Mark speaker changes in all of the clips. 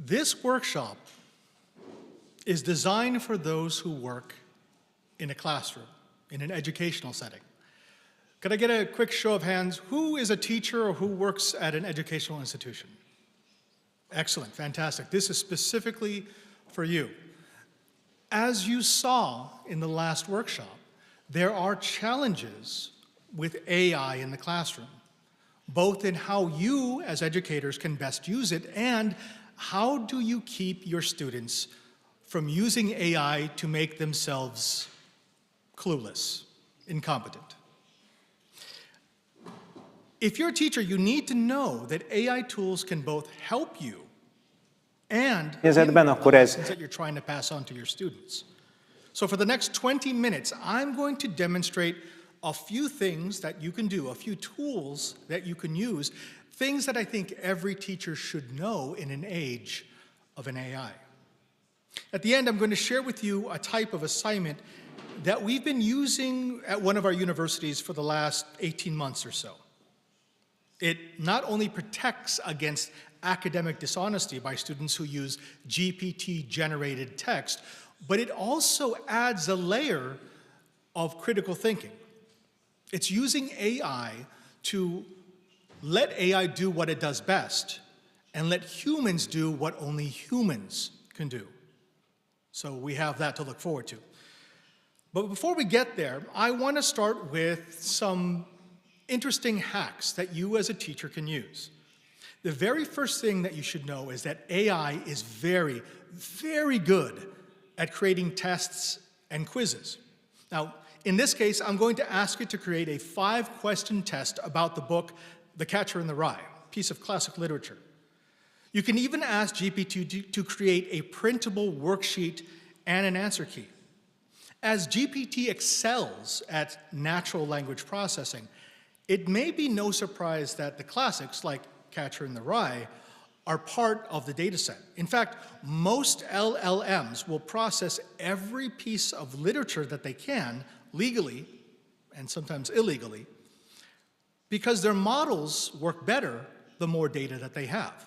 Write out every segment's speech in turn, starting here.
Speaker 1: This workshop is designed for those who work in a classroom, in an educational setting. Could I get a quick show of hands? Who is a teacher or who works at an educational institution? Excellent, fantastic. This is specifically for you. As you saw in the last workshop, there are challenges with AI in the classroom, both in how you as educators can best use it and how do you keep your students from using AI to make themselves clueless, incompetent. If you're a teacher, you need to know that AI tools can both help you and lessons that you're trying to pass on to your students. So for the next 20 minutes, I'm going to demonstrate a few things that you can do, a few tools that you can use, things that I think every teacher should know in an age of an AI. At the end, I'm going to share with you a type of assignment that we've been using at one of our universities for the last 18 months or so. It not only protects against academic dishonesty by students who use GPT-generated text, but it also adds a layer of critical thinking. It's using AI to let AI do what it does best and let humans do what only humans can do. So we have that to look forward to. But before we get there, I want to start with some interesting hacks that you as a teacher can use. The very first thing that you should know is that AI is very, very good at creating tests and quizzes. Now, in this case, I'm going to ask it to create a 5-question test about the book The Catcher in the Rye, a piece of classic literature. You can even ask GPT to create a printable worksheet and an answer key. As GPT excels at natural language processing, it may be no surprise that the classics, like Catcher in the Rye, are part of the data set. In fact, most LLMs will process every piece of literature that they can, legally and sometimes illegally, because their models work better the more data that they have.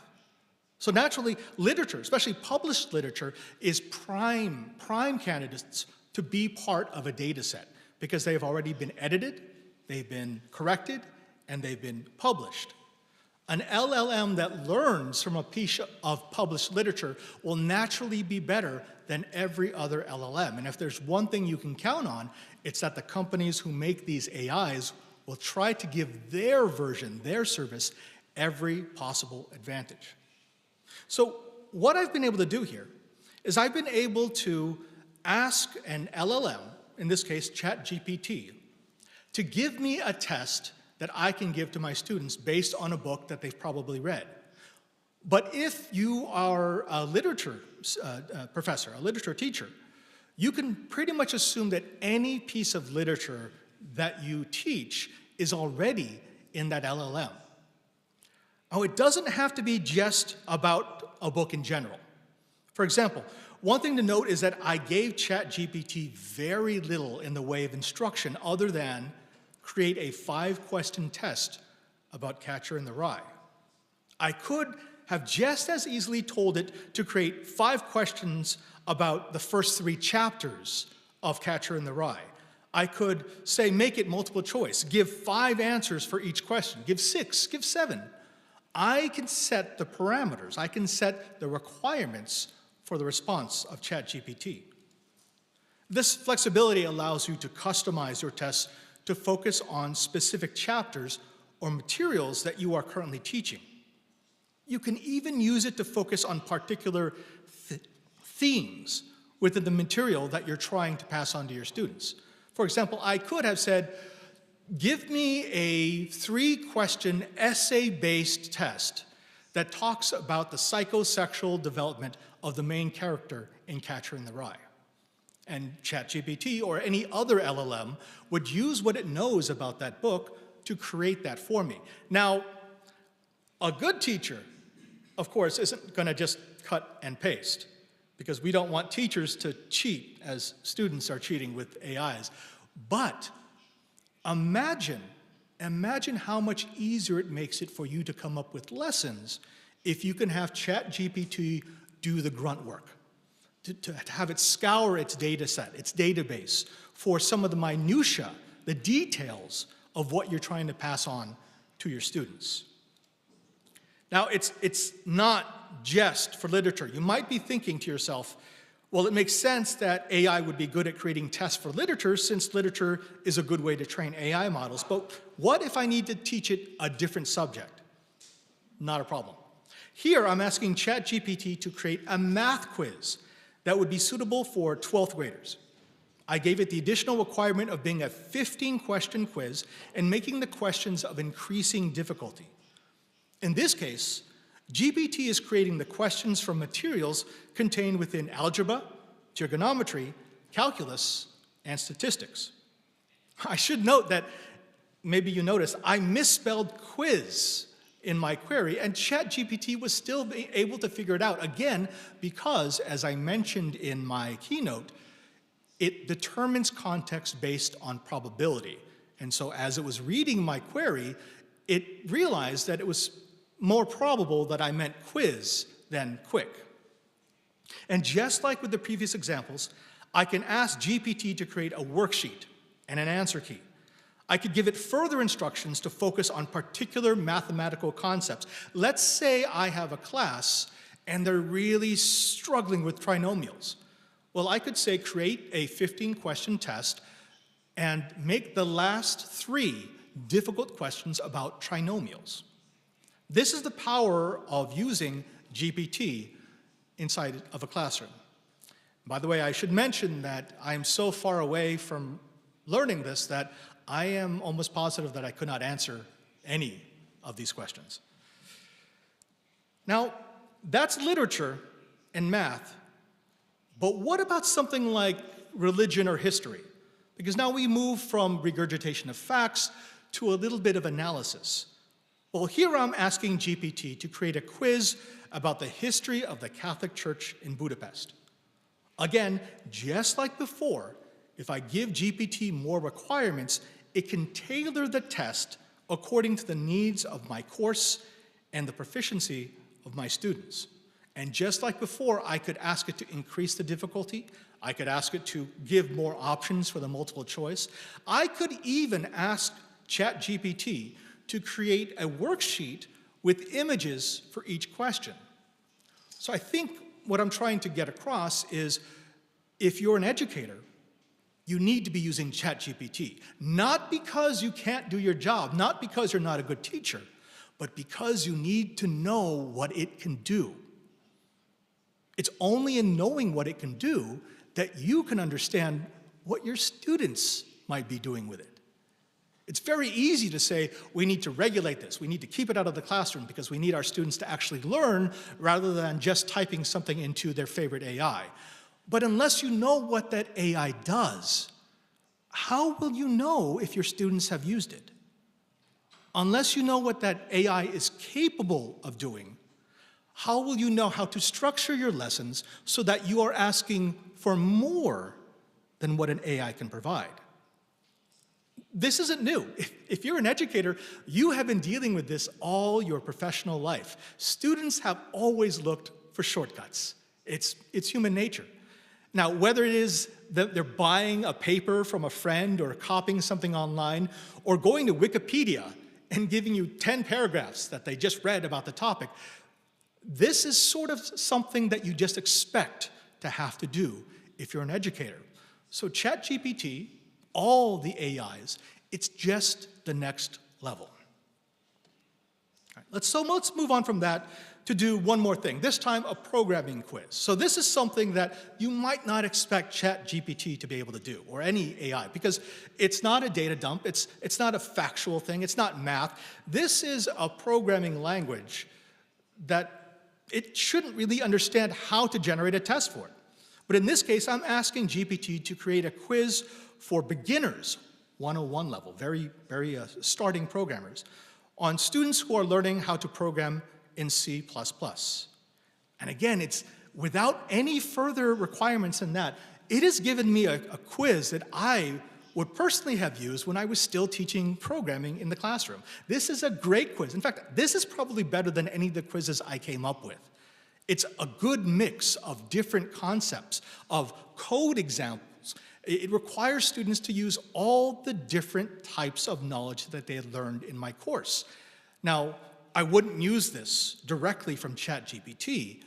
Speaker 1: So naturally, literature, especially published literature, is prime candidates to be part of a data set because they've already been edited, they've been corrected, and they've been published. An LLM that learns from a piece of published literature will naturally be better than every other LLM. And if there's one thing you can count on, it's that the companies who make these AIs will try to give their version, their service, every possible advantage. So what I've been able to do here is I've been able to ask an LLM, in this case ChatGPT, to give me a test that I can give to my students based on a book that they've probably read. But if you are a literature professor, a literature teacher, you can pretty much assume that any piece of literature that you teach is already in that LLM. Oh, it doesn't have to be just about a book in general. For example, one thing to note is that I gave ChatGPT very little in the way of instruction other than create a 5-question test about Catcher in the Rye. I could have just as easily told it to create 5 questions about the first 3 chapters of Catcher in the Rye. I could say, make it multiple choice, give 5 answers for each question, give 6, give 7. I can set the parameters, I can set the requirements for the response of ChatGPT. This flexibility allows you to customize your tests to focus on specific chapters or materials that you are currently teaching. You can even use it to focus on particular themes within the material that you're trying to pass on to your students. For example, I could have said, give me a 3-question essay-based test that talks about the psychosexual development of the main character in Catcher in the Rye. And ChatGPT or any other LLM would use what it knows about that book to create that for me. Now, a good teacher, of course, isn't going to just cut and paste, because we don't want teachers to cheat as students are cheating with AIs. But imagine how much easier it makes it for you to come up with lessons if you can have ChatGPT do the grunt work, to have it scour its data set, its database, for some of the minutiae, the details of what you're trying to pass on to your students. Now, it's not just for literature. You might be thinking to yourself, well, it makes sense that AI would be good at creating tests for literature, since literature is a good way to train AI models. But what if I need to teach it a different subject? Not a problem. Here, I'm asking ChatGPT to create a math quiz that would be suitable for 12th graders. I gave it the additional requirement of being a 15-question quiz and making the questions of increasing difficulty. In this case, GPT is creating the questions from materials contained within algebra, trigonometry, calculus, and statistics. I should note that, maybe you noticed, I misspelled quiz in my query, and ChatGPT was still able to figure it out, again, because, as I mentioned in my keynote, it determines context based on probability. And so as it was reading my query, it realized that it was more probable that I meant quiz than quick. And just like with the previous examples, I can ask GPT to create a worksheet and an answer key. I could give it further instructions to focus on particular mathematical concepts. Let's say I have a class and they're really struggling with trinomials. Well, I could say create a 15-question test and make the last 3 difficult questions about trinomials. This is the power of using GPT inside of a classroom. By the way, I should mention that I'm so far away from learning this that I am almost positive that I could not answer any of these questions. Now, that's literature and math, but what about something like religion or history? Because now we move from regurgitation of facts to a little bit of analysis. Well, here I'm asking GPT to create a quiz about the history of the Catholic Church in Budapest. Again, just like before, if I give GPT more requirements, it can tailor the test according to the needs of my course and the proficiency of my students. And just like before, I could ask it to increase the difficulty. I could ask it to give more options for the multiple choice. I could even ask ChatGPT to create a worksheet with images for each question. So I think what I'm trying to get across is, if you're an educator, you need to be using ChatGPT, not because you can't do your job, not because you're not a good teacher, but because you need to know what it can do. It's only in knowing what it can do that you can understand what your students might be doing with it. It's very easy to say, we need to regulate this, we need to keep it out of the classroom because we need our students to actually learn rather than just typing something into their favorite AI. But unless you know what that AI does, how will you know if your students have used it? Unless you know what that AI is capable of doing, how will you know how to structure your lessons so that you are asking for more than what an AI can provide? This isn't new. If you're an educator, you have been dealing with this all your professional life. Students have always looked for shortcuts. It's human nature. Now, whether it is that they're buying a paper from a friend or copying something online, or going to Wikipedia and giving you 10 paragraphs that they just read about the topic, this is sort of something that you just expect to have to do if you're an educator. So ChatGPT, all the AIs, it's just the next level. All right, let's move on from that to do one more thing, this time a programming quiz. So this is something that you might not expect ChatGPT to be able to do, or any AI, because it's not a data dump, it's not a factual thing, it's not math. This is a programming language that it shouldn't really understand how to generate a test for it. But in this case, I'm asking GPT to create a quiz for beginners, 101 level, very starting programmers, on students who are learning how to program in C++. And again, it's without any further requirements than that. It has given me a quiz that I would personally have used when I was still teaching programming in the classroom. This is a great quiz. In fact, this is probably better than any of the quizzes I came up with. It's a good mix of different concepts, of code examples. It requires students to use all the different types of knowledge that they learned in my course. Now, I wouldn't use this directly from ChatGPT,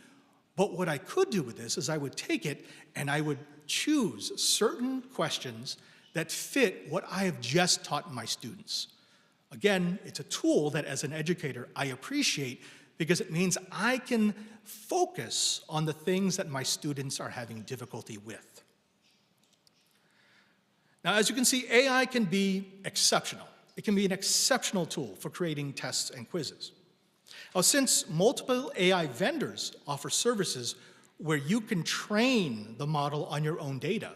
Speaker 1: but what I could do with this is I would take it and I would choose certain questions that fit what I have just taught my students. Again, it's a tool that as an educator I appreciate because it means I can focus on the things that my students are having difficulty with. Now, as you can see, AI can be exceptional. It can be an exceptional tool for creating tests and quizzes. Now, since multiple AI vendors offer services where you can train the model on your own data,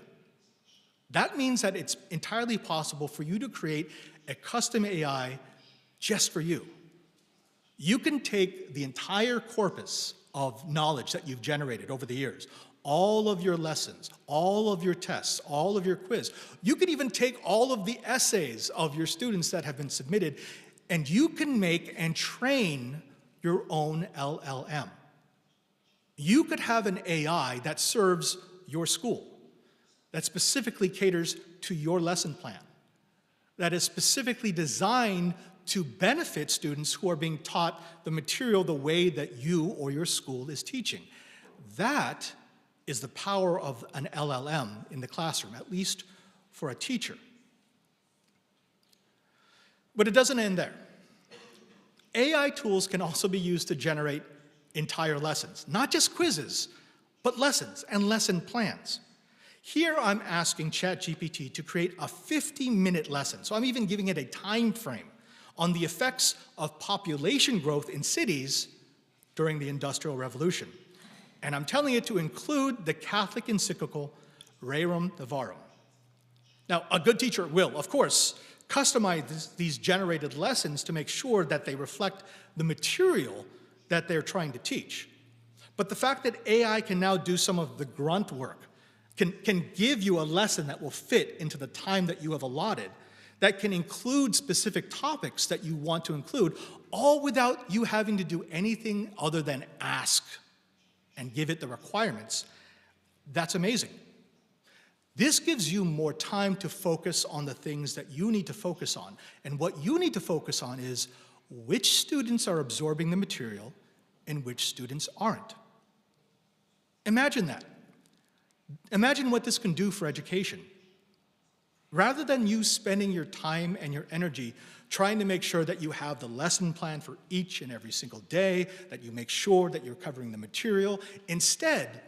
Speaker 1: that means that it's entirely possible for you to create a custom AI just for you. You can take the entire corpus of knowledge that you've generated over the years, all of your lessons, all of your tests, all of your quiz. You can even take all of the essays of your students that have been submitted, and you can make and train your own LLM. You could have an AI that serves your school, that specifically caters to your lesson plan, that is specifically designed to benefit students who are being taught the material the way that you or your school is teaching. That is the power of an LLM in the classroom, at least for a teacher. But it doesn't end there. AI tools can also be used to generate entire lessons, not just quizzes, but lessons and lesson plans. Here I'm asking ChatGPT to create a 50-minute lesson, so I'm even giving it a time frame on the effects of population growth in cities during the Industrial Revolution. And I'm telling it to include the Catholic encyclical Rerum Novarum. Now, a good teacher will, of course, customize these generated lessons to make sure that they reflect the material that they're trying to teach. But the fact that AI can now do some of the grunt work, can give you a lesson that will fit into the time that you have allotted, that can include specific topics that you want to include, all without you having to do anything other than ask and give it the requirements. That's amazing. This gives you more time to focus on the things that you need to focus on. And what you need to focus on is which students are absorbing the material and which students aren't. Imagine that. Imagine what this can do for education. Rather than you spending your time and your energy trying to make sure that you have the lesson plan for each and every single day, that you make sure that you're covering the material, instead,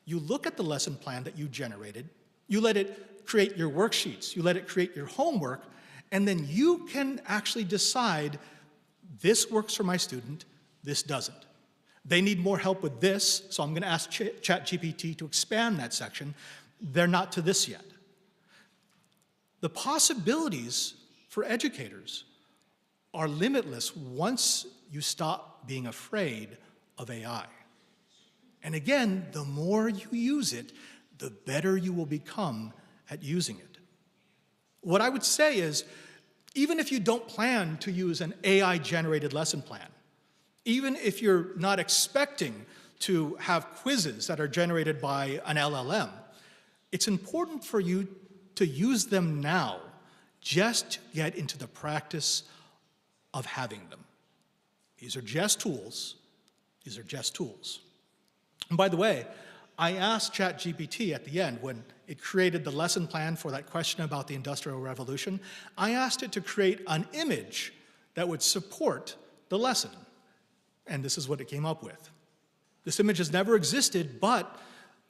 Speaker 1: you look at the lesson plan that you generated, you let it create your worksheets, you let it create your homework, and then you can actually decide, this works for my student, this doesn't. They need more help with this, so I'm going to ask ChatGPT to expand that section. They're not to this yet. The possibilities for educators are limitless once you stop being afraid of AI. And again, the more you use it, the better you will become at using it. What I would say is, even if you don't plan to use an AI-generated lesson plan, even if you're not expecting to have quizzes that are generated by an LLM, it's important for you to use them now just to get into the practice of having them. These are just tools. These are just tools. And by the way, I asked ChatGPT at the end, when it created the lesson plan for that question about the Industrial Revolution, I asked it to create an image that would support the lesson. And this is what it came up with. This image has never existed, but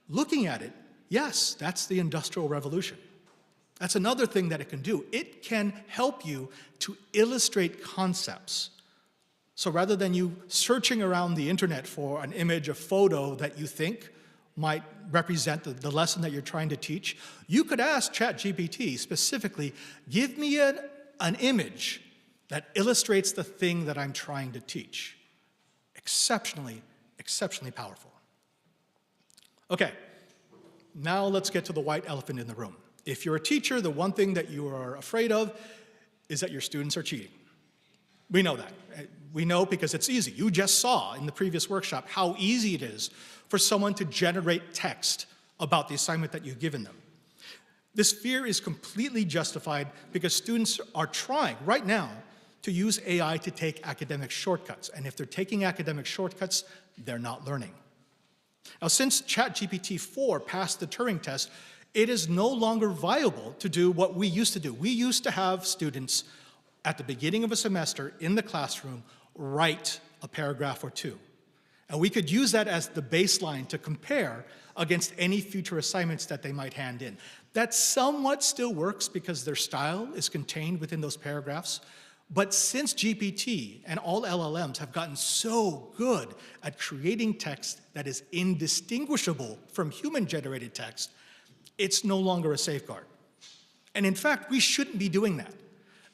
Speaker 1: looking at it, yes, that's the Industrial Revolution. That's another thing that it can do. It can help you to illustrate concepts. So rather than you searching around the internet for an image, a photo that you think might represent the lesson that you're trying to teach, you could ask ChatGPT specifically, give me an image that illustrates the thing that I'm trying to teach. Exceptionally, exceptionally powerful. Okay, now let's get to the white elephant in the room. If you're a teacher, the one thing that you are afraid of is that your students are cheating. We know that. we know because it's easy. You just saw in the previous workshop how easy it is for someone to generate text about the assignment that you've given them. This fear is completely justified because students are trying right now to use AI to take academic shortcuts. And if they're taking academic shortcuts, they're not learning. Now, since ChatGPT 4 passed the Turing test, it is no longer viable to do what we used to do. We used to have students at the beginning of a semester in the classroom write a paragraph or two. And we could use that as the baseline to compare against any future assignments that they might hand in. That somewhat still works because their style is contained within those paragraphs. But since GPT and all LLMs have gotten so good at creating text that is indistinguishable from human-generated text, it's no longer a safeguard. And in fact, we shouldn't be doing that.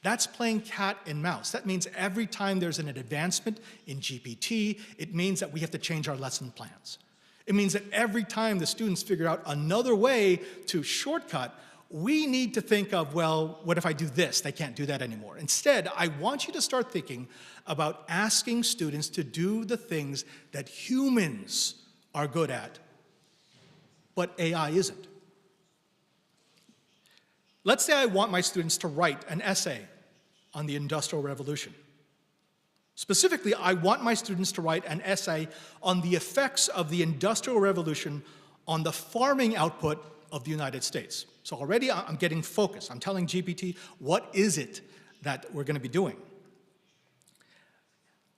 Speaker 1: That's playing cat and mouse. That means every time there's an advancement in GPT, it means that we have to change our lesson plans. It means that every time the students figure out another way to shortcut, we need to think of, well, what if I do this? They can't do that anymore. Instead, I want you to start thinking about asking students to do the things that humans are good at, but AI isn't. Let's say I want my students to write an essay on the Industrial Revolution. Specifically, I want my students to write an essay on the effects of the Industrial Revolution on the farming output of the United States. So already I'm getting focused. I'm telling GPT, what is it that we're going to be doing?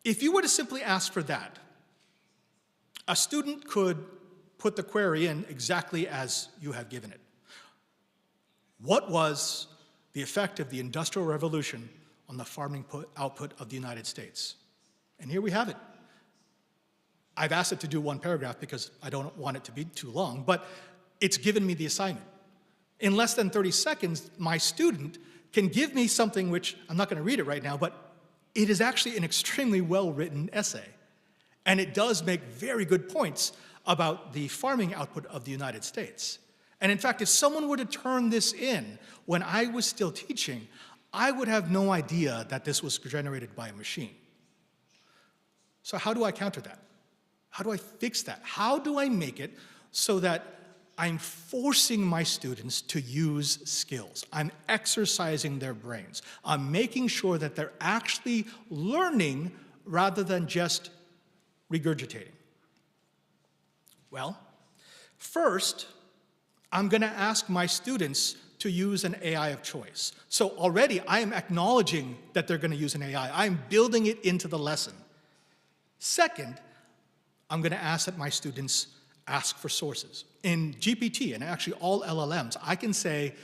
Speaker 1: If you were to simply ask for that, a student could put the query in exactly as you have given it. What was the effect of the Industrial Revolution on the farming output of the United States? And here we have it. I've asked it to do one paragraph because I don't want it to be too long, but it's given me the assignment. In less than 30 seconds, my student can give me something which, I'm not going to read it right now, but it is actually an extremely well-written essay. And it does make very good points about the farming output of the United States. And in fact, if someone were to turn this in when I was still teaching, I would have no idea that this was generated by a machine. So how do I counter that? How do I fix that? How do I make it so that I'm forcing my students to use skills? I'm exercising their brains. I'm making sure that they're actually learning rather than just regurgitating. Well, first, I'm going to ask my students to use an AI of choice. So already I am acknowledging that they're going to use an AI. I'm building it into the lesson. Second, I'm going to ask that my students ask for sources. In GPT, and actually all LLMs, I can say,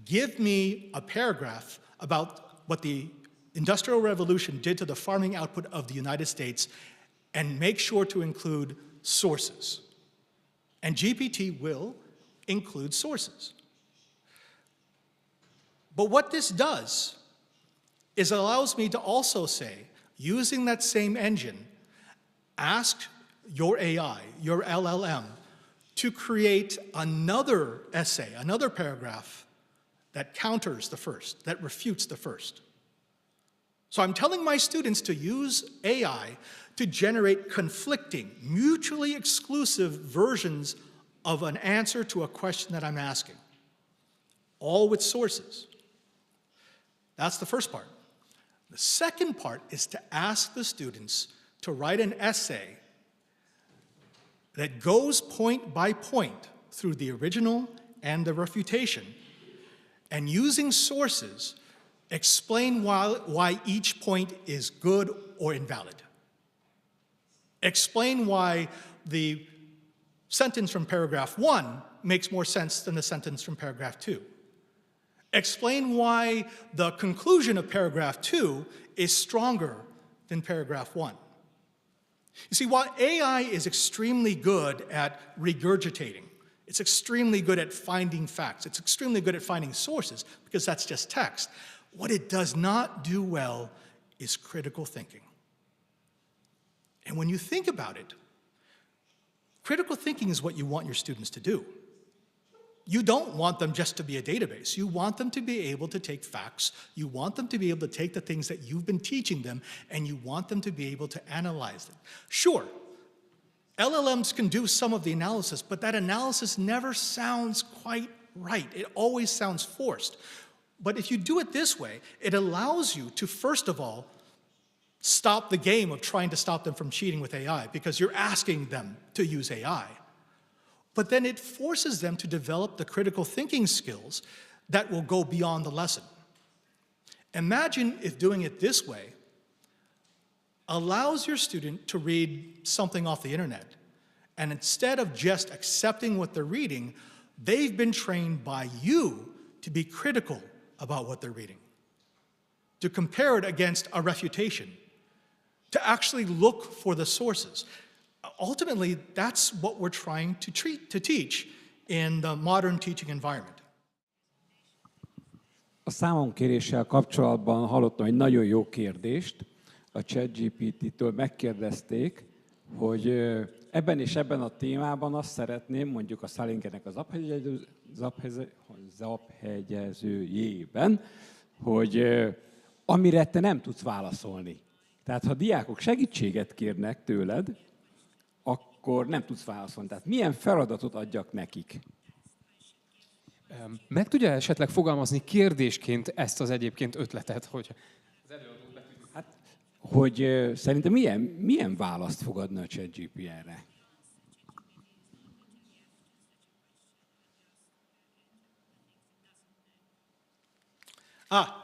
Speaker 1: give me a paragraph about what the Industrial Revolution did to the farming output of the United States, and make sure to include sources. And GPT will include sources. But what this does is it allows me to also say, using that same engine, ask your AI, your LLM, to create another essay, another paragraph that counters the first, that refutes the first. So I'm telling my students to use AI to generate conflicting, mutually exclusive versions of an answer to a question that I'm asking, all with sources. That's the first part. The second part is to ask the students to write an essay that goes point by point through the original and the refutation, and using sources, explain why each point is good or invalid. Explain why the sentence from paragraph 1 makes more sense than the sentence from paragraph 2. Explain why the conclusion of paragraph 2 is stronger than paragraph 1. You see, while AI is extremely good at regurgitating, it's extremely good at finding facts, it's extremely good at finding sources, because that's just text, what it does not do well is critical thinking. And when you think about it, critical thinking is what you want your students to do. You don't want them just to be a database. You want them to be able to take facts. You want them to be able to take the things that you've been teaching them, and you want them to be able to analyze them. Sure, LLMs can do some of the analysis, but that analysis never sounds quite right. It always sounds forced. But if you do it this way, it allows you to, first of all, stop the game of trying to stop them from cheating with AI, because you're asking them to use AI. But then it forces them to develop the critical thinking skills that will go beyond the lesson. Imagine if doing it this way allows your student to read something off the internet, and instead of just accepting what they're reading, they've been trained by you to be critical about what they're reading, to compare it against a refutation, to actually look for the sources. Ultimately, that's what we're trying to teach in the modern teaching environment.
Speaker 2: A számonkéréssel kapcsolatban hallottam egy nagyon jó kérdést. A ChatGPT-től megkérdezték, hogy ebben és ebben a témában azt szeretném, mondjuk a Salingernek az zaphegyezőjében, hogy amire te nem tudsz válaszolni. Tehát ha diákok segítséget kérnek tőled, akkor nem tudsz válaszolni. Tehát milyen feladatot adjak nekik?
Speaker 3: Meg tudja esetleg fogalmazni kérdésként ezt az egyébként ötletet, hogy az előadó betűdik?
Speaker 2: Hát, hogy szerintem milyen választ fog adni a ChatGPT-re?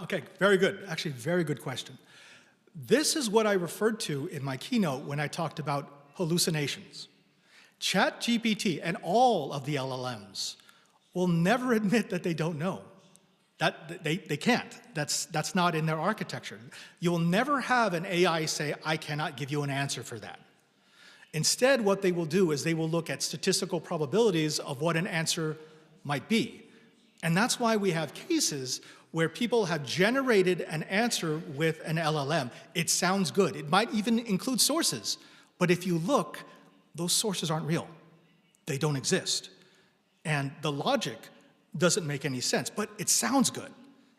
Speaker 1: Okay, very good. Actually, very good question. This is what I referred to in my keynote when I talked about hallucinations. ChatGPT and all of the LLMs will never admit that they don't know. That they can't. That's not in their architecture. You'll never have an AI say, I cannot give you an answer for that. Instead, what they will do is they will look at statistical probabilities of what an answer might be. And that's why we have cases where people have generated an answer with an LLM. It sounds good. It might even include sources. But if you look, those sources aren't real. They don't exist. And the logic doesn't make any sense, but it sounds good.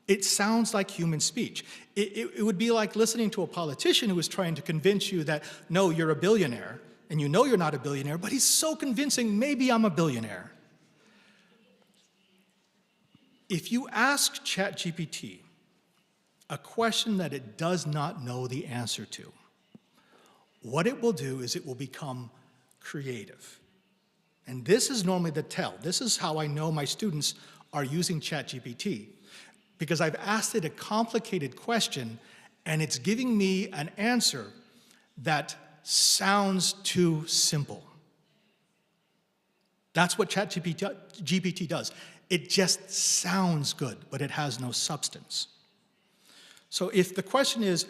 Speaker 1: It sounds like human speech. It would be like listening to a politician who is trying to convince you that, no, you're a billionaire, and you know you're not a billionaire, but he's so convincing, maybe I'm a billionaire. If you ask ChatGPT a question that it does not know the answer to, what it will do is it will become creative. And this is normally the tell. This is how I know my students are using ChatGPT, because I've asked it a complicated question and it's giving me an answer that sounds too simple. That's what ChatGPT does. It just sounds good, but it has no substance. So if the question is,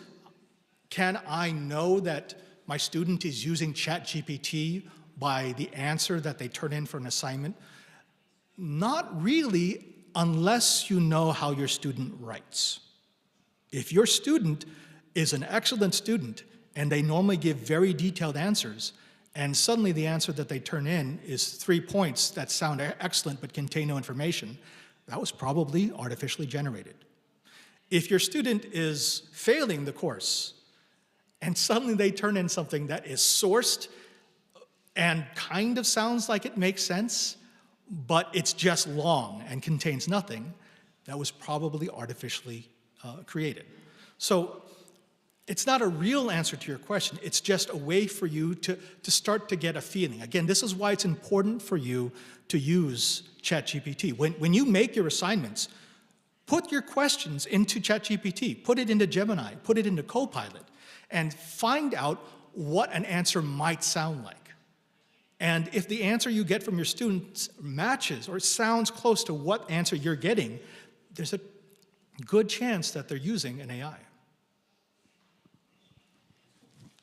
Speaker 1: can I know that my student is using ChatGPT by the answer that they turn in for an assignment? Not really, unless you know how your student writes. If your student is an excellent student and they normally give very detailed answers, and suddenly the answer that they turn in is 3 points that sound excellent but contain no information, that was probably artificially generated. If your student is failing the course, and suddenly they turn in something that is sourced and kind of sounds like it makes sense, but it's just long and contains nothing, that was probably artificially created. So it's not a real answer to your question. It's just a way for you to start to get a feeling. Again, this is why it's important for you to use ChatGPT. When you make your assignments, put your questions into ChatGPT, put it into Gemini, put it into Copilot, and find out what an answer might sound like. And if the answer you get from your students matches or sounds close to what answer you're getting, there's a good chance that they're using an AI.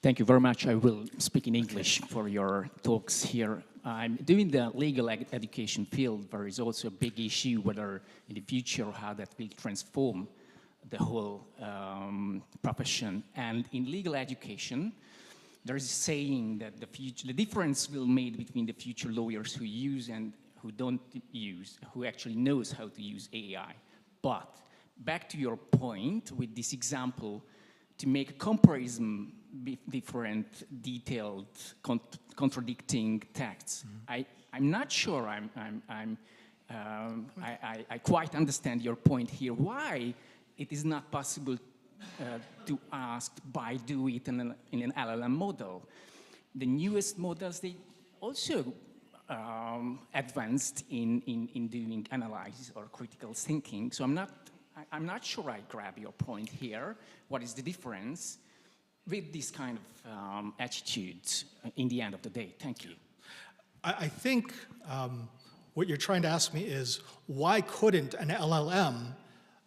Speaker 4: Thank you very much. I will speak in English for your talks here. I'm doing the legal education field. There is also a big issue whether in the future how that will transform the whole profession. And in legal education, there is a saying that the difference will be made between the future lawyers who use and who actually knows how to use AI. But back to your point with this example, to make a comparison with different detailed, contradicting texts, I'm not sure I quite understand your point here. Why it is not possible to ask by do it in an LLM model? The newest models, they also advanced in doing analysis or critical thinking. So I'm not sure I grab your point here. What is the difference with this kind of attitude in the end of the day? Thank you.
Speaker 1: I think what you're trying to ask me is, why couldn't an LLM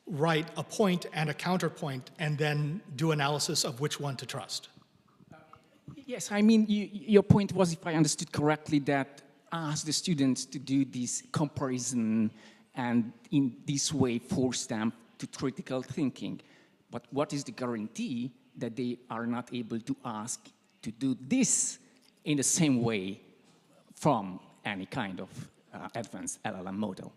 Speaker 1: write a point and a counterpoint and then do analysis of which one to trust?
Speaker 4: Yes, I mean, your point was, if I understood correctly, that ask the students to do this comparison and in this way force them to critical thinking. But what is the guarantee that they are not able to ask to do this in the same way from any kind of advanced LLM model?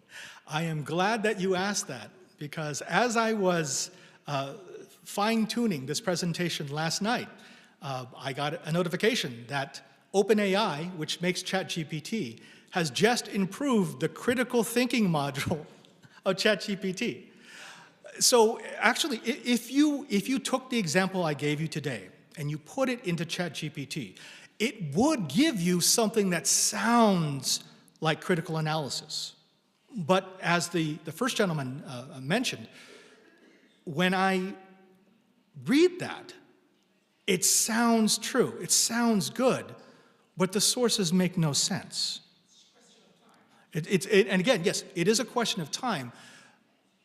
Speaker 1: I am glad that you asked that, because as I was fine-tuning this presentation last night, I got a notification that OpenAI, which makes ChatGPT, has just improved the critical thinking module of ChatGPT. So actually, if you took the example I gave you today and you put it into ChatGPT, it would give you something that sounds like critical analysis. But as the first gentleman mentioned, when I read that, it sounds true, it sounds good, but the sources make no sense. And again, yes, it is a question of time.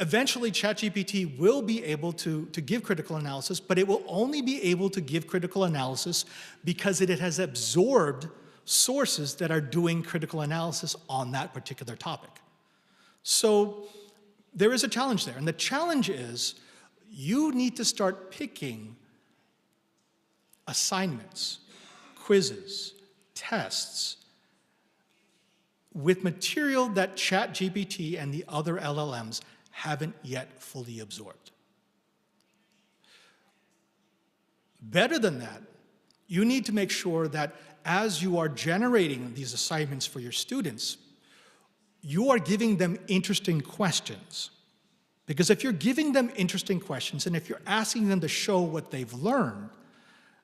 Speaker 1: Eventually, ChatGPT will be able to give critical analysis, but it will only be able to give critical analysis because it has absorbed sources that are doing critical analysis on that particular topic. So there is a challenge there, and the challenge is you need to start picking assignments, quizzes, tests with material that ChatGPT and the other LLMs haven't yet fully absorbed. Better than that, you need to make sure that as you are generating these assignments for your students, you are giving them interesting questions. Because if you're giving them interesting questions and if you're asking them to show what they've learned,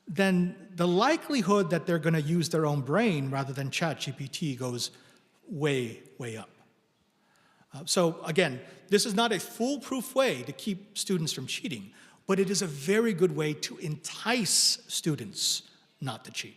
Speaker 1: then the likelihood that they're going to use their own brain rather than ChatGPT goes way, way up. So again, this is not a foolproof way to keep students from cheating, but it is a very good way to entice students not to cheat.